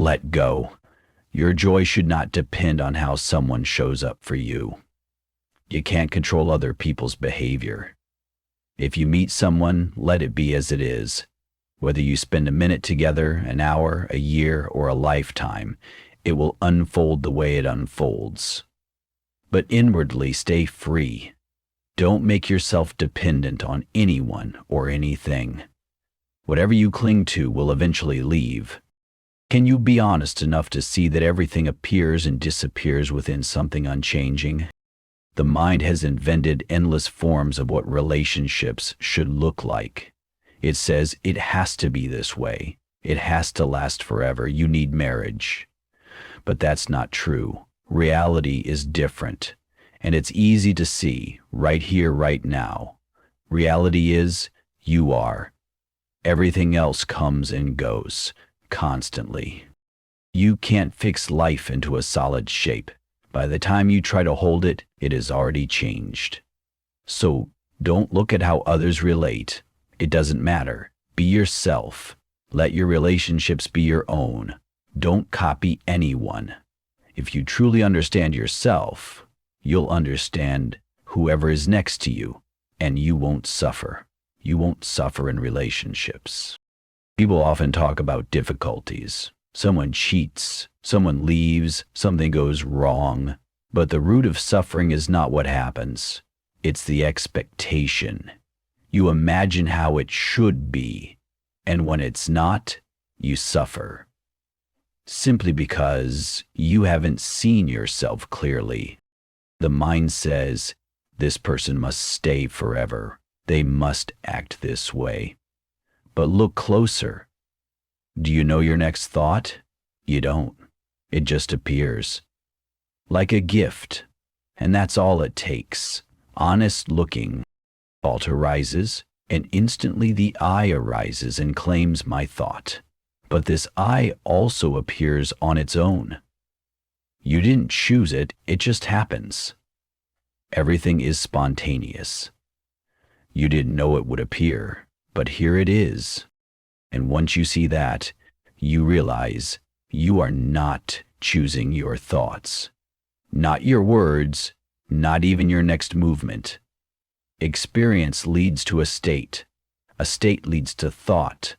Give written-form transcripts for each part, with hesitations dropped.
Let go. Your joy should not depend on how someone shows up for you. You can't control other people's behavior. If you meet someone, let it be as it is. Whether you spend a minute together, an hour, a year, or a lifetime, it will unfold the way it unfolds. But inwardly, stay free. Don't make yourself dependent on anyone or anything. Whatever you cling to will eventually leave. Can you be honest enough to see that everything appears and disappears within something unchanging? The mind has invented endless forms of what relationships should look like. It says it has to be this way. It has to last forever. You need marriage. But that's not true. Reality is different. And it's easy to see, right here, right now. Reality is, you are. Everything else comes and goes, constantly. You can't fix life into a solid shape. By the time you try to hold it, it has already changed. So, don't look at how others relate. It doesn't matter. Be yourself. Let your relationships be your own. Don't copy anyone. If you truly understand yourself, you'll understand whoever is next to you, and you won't suffer. You won't suffer in relationships. People often talk about difficulties. Someone cheats, someone leaves, something goes wrong. But the root of suffering is not what happens. It's the expectation. You imagine how it should be, and when it's not, you suffer. Simply because you haven't seen yourself clearly. The mind says, this person must stay forever. They must act this way. But look closer. Do you know your next thought? You don't. It just appears. Like a gift. And that's all it takes. Honest looking. Thought arises, and instantly the I arises and claims my thought. But this I also appears on its own. You didn't choose it, it just happens. Everything is spontaneous. You didn't know it would appear, but here it is. And once you see that, you realize you are not choosing your thoughts. Not your words, not even your next movement. Experience leads to a state leads to thought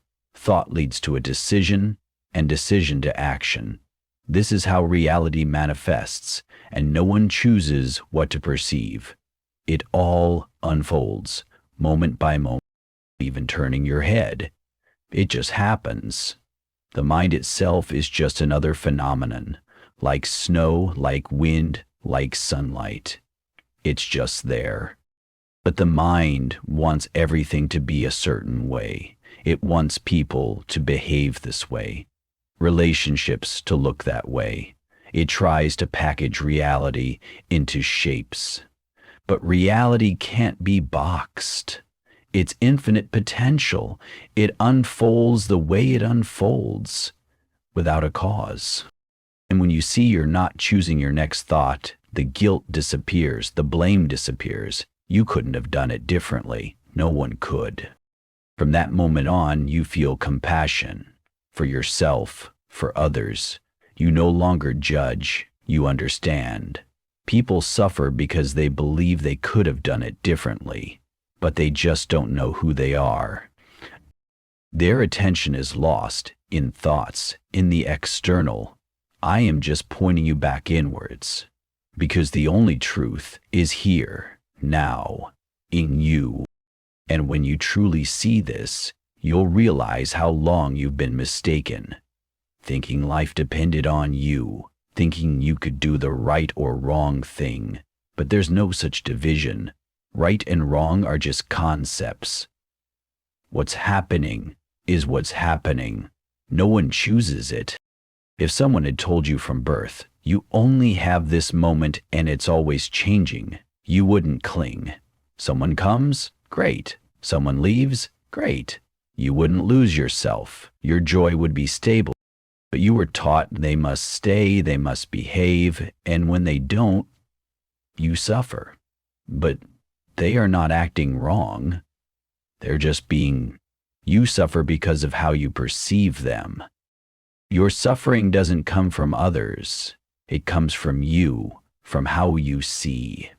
leads to a decision, and decision to action. This is how reality manifests, and no one chooses what to perceive. It all unfolds, moment by moment, even turning your head. It just happens. The mind itself is just another phenomenon, like snow, like wind, like sunlight. It's just there. But the mind wants everything to be a certain way. It wants people to behave this way, relationships to look that way. It tries to package reality into shapes. But reality can't be boxed. It's infinite potential. It unfolds the way it unfolds, without a cause. And when you see you're not choosing your next thought, the guilt disappears, the blame disappears. You couldn't have done it differently. No one could. From that moment on, you feel compassion for yourself, for others. You no longer judge, you understand. People suffer because they believe they could have done it differently, but they just don't know who they are. Their attention is lost in thoughts, in the external. I am just pointing you back inwards, because the only truth is here, now, in you. And when you truly see this, you'll realize how long you've been mistaken, thinking life depended on you, thinking you could do the right or wrong thing. But there's no such division. Right and wrong are just concepts. What's happening is what's happening. No one chooses it. If someone had told you from birth, you only have this moment and it's always changing, you wouldn't cling. Someone comes? Great. Someone leaves? Great. You wouldn't lose yourself. Your joy would be stable. But you were taught they must stay, they must behave, and when they don't, you suffer. But they are not acting wrong. They're just being. You suffer because of how you perceive them. Your suffering doesn't come from others. It comes from you, from how you see.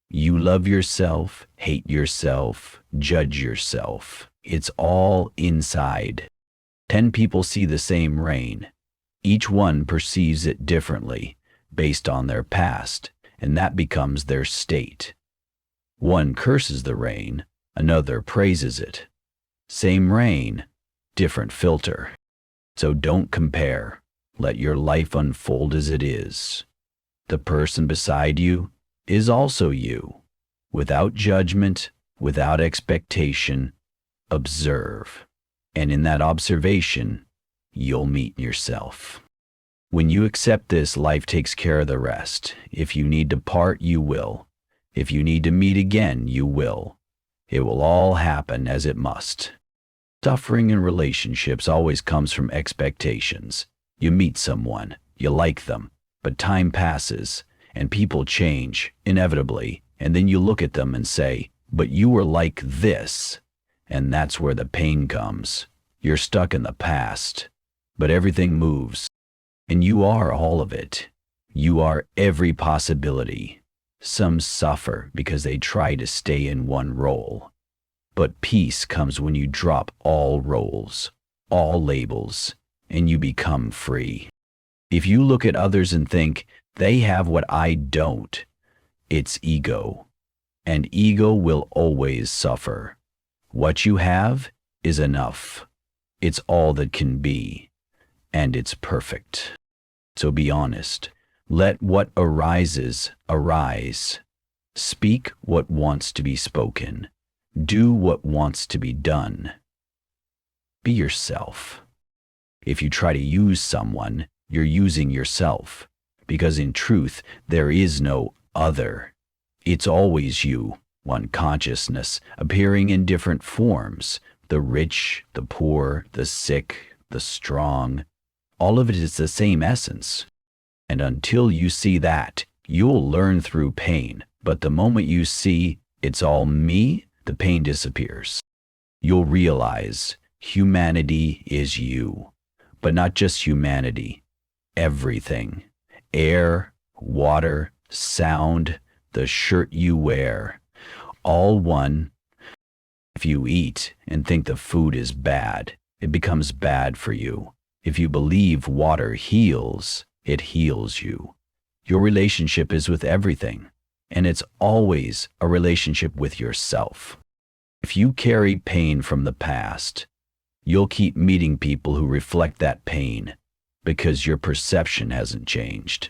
You love yourself, hate yourself, judge yourself. It's all inside. 10 people see the same rain. Each one perceives it differently, based on their past, and that becomes their state. One curses the rain, another praises it. Same rain, different filter. So don't compare. Let your life unfold as it is. The person beside you is also you. Without judgment, without expectation, observe. And in that observation, you'll meet yourself. When you accept this, life takes care of the rest. If you need to part, you will. If you need to meet again, you will. It will all happen as it must. Suffering in relationships always comes from expectations. You meet someone, you like them, but time passes, and people change, inevitably, and then you look at them and say, "But you were like this." And that's where the pain comes. You're stuck in the past, but everything moves, and you are all of it. You are every possibility. Some suffer because they try to stay in one role. But peace comes when you drop all roles, all labels, and you become free. If you look at others and think, they have what I don't, it's ego. And ego will always suffer. What you have is enough. It's all that can be, and it's perfect. So be honest. Let what arises arise. Speak what wants to be spoken. Do what wants to be done. Be yourself. If you try to use someone, you're using yourself, because in truth, there is no other. It's always you, one consciousness, appearing in different forms, the rich, the poor, the sick, the strong. All of it is the same essence. And until you see that, you'll learn through pain. But the moment you see it's all me, the pain disappears. You'll realize humanity is you, but not just humanity, everything. Air, water, sound, the shirt you wear, all one. If you eat and think the food is bad, it becomes bad for you. If you believe water heals, it heals you. Your relationship is with everything, and it's always a relationship with yourself. If you carry pain from the past, you'll keep meeting people who reflect that pain because your perception hasn't changed.